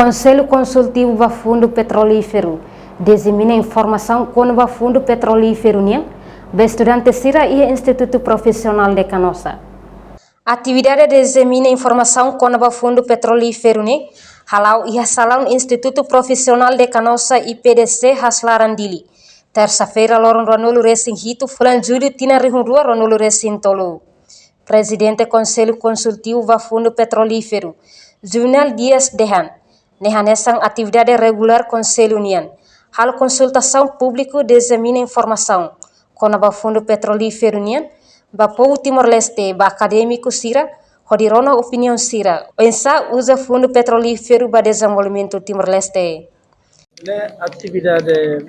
Conselho Consultivo do Fundo Petrolífero dissemina informação com o Fundo Petrolífero do estudante Sira e Instituto Profissional de Canossa. A atividade dissemina informação com o Fundo Petrolífero halau e salão Instituto Profissional de Canossa IPDC Haslarandili. Terça-feira, Loron Ronolo Recin Hito, Fulan Júlio Tina Rihundua Ronolo Recin Tolo. Presidente Conselho Consultivo do Fundo Petrolífero, Junal Dias Dehan, nehanesang atividade regular Conselho União. Hal consultação público dissemina informação com o Fundo Petrolífero União, ba povo Timor-Leste, ba acadêmico Sira, rodirona opinião Sira, ensa usa Fundo Petrolífero ba desenvolvimento Timor-Leste. Atividade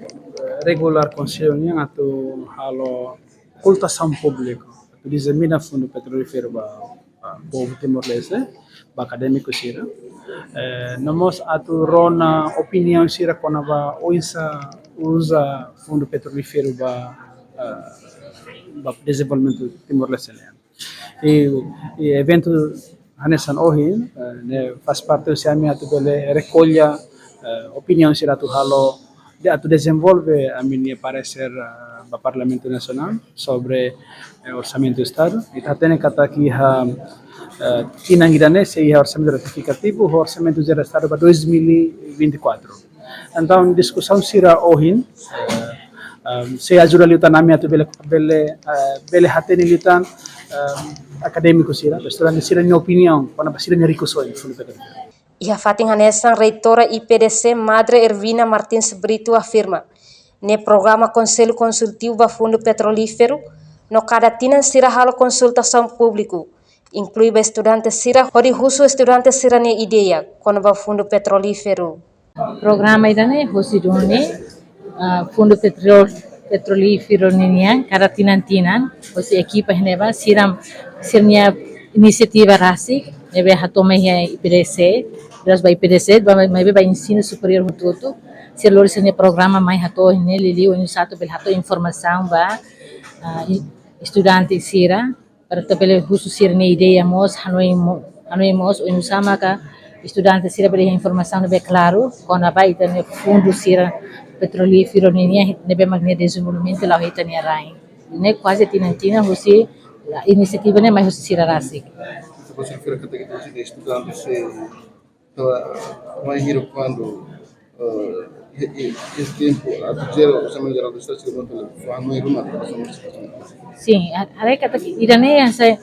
regular Conselho União atau halo consultação público, dissemina Fundo Petrolífero ba povo Timor-Leste, ba acadêmico Sira. Namos atu rona opinião Sira quando ba usa Fundo Petrolífero ba desenvolvimento Timor-Leste. E evento hanesan ohin faz parte do SAMI atu bele recolha opinião Sira atu halo de atu desenvolve a minha parecer do Parlamento Nacional sobre orçamento do Estado. E tem kata que tinangidan se orçamento ratificativo, o orçamento do Estado para 2024. Então, discussão Sira ohin, se ajuda liutan nami atu bele hateni liutan acadêmico Sira, estudante Sira minha opinião, quando Sira minha ricuções sobre o E a Fatin Hanesan, reitora IPDC, Madre Ervina Martins Brito, afirma: no programa Conselho Consultivo do Fundo Petrolífero, no cada tina Sira halo consultação público, inclui o estudante Sira, onde russo estudante Sira ne ideia com o Fundo Petrolífero. Programa idane hosidone Fundo Petrolífero ninya cada tinan hosi equipa heneba sirnya inisiativa rasik nebe hatome ya IPDC das ba IPDC ba ensino superior hututu sir lorisnya programa mai hato ne lili o satu bel hato informação ba estudante Sira para tabele khusus sirne ideia mos hanoi mos o sama ka estudante Sira beli informação nebe claro kona ba itane fundo Sira petrolífero ninya nebe magnia desenvolvimento la hitania rai ne quase tinantina hosi inisiativa ne mai hosi Sira rasik. Você fez a categoria de estudante se vai ir quando esse tempo a gera o orçamento geral do Estado se levanta lá no irmão. Sim, ada kata irane asa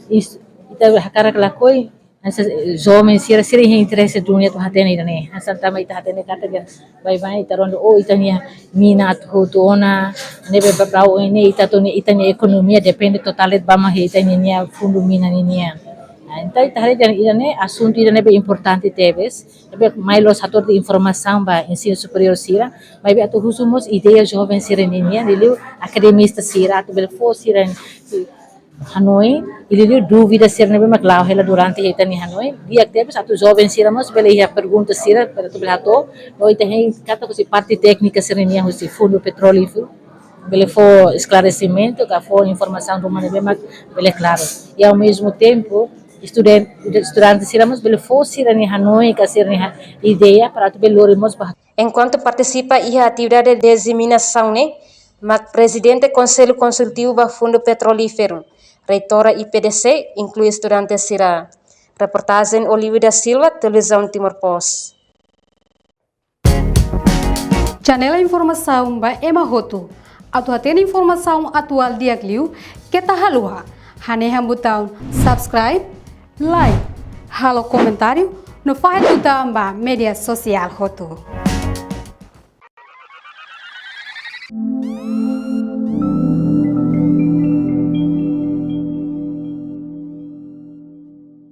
ita hakara kelakoi asa jovem Sira yang interesse dunia tu hatene irane asa tama ita hatene kata dia bye ita rondo itania minat hutona nebe babrau ini ita itania ekonomia depende totalet bama itania fundo mina ninia. Então, irane assunto irane bem importante teves, bem mais los ator de informação ba ensino superior Sira, mas bem atu husumos ideia jovem Sira ninia, liliu academista Sira, atu bel fo Sira Hanoi, liliu dúvida Sira nebe maklau hela durante ita ni Hanoi, dia teves atu jovem Sira mas bel ia pergunta Sira para tu bel ato, no ita hen kata kusi parte técnica Sira ninia kusi fundo petrolífero, bel fo esclarecimento, ka fo informação do mane bem mak bel claro. E ao mesmo tempo estudante Sira mas bele fo Sira ni Hanoi ka Sira ni ideia para tu beloremos bah. Enquanto participa e a atividade de disseminação Mac Presidente Conselho Consultivo do Fundo Petrolífero, reitora IPDC, inclui estudante Sira. Reportagem Olívia da Silva, Televisão Timor Post. Janela informação ba Emma Hoto. Atu atena informação atual dia kliu kita halua. Hane botão subscribe, like, halo comentário no file do media social Hoto.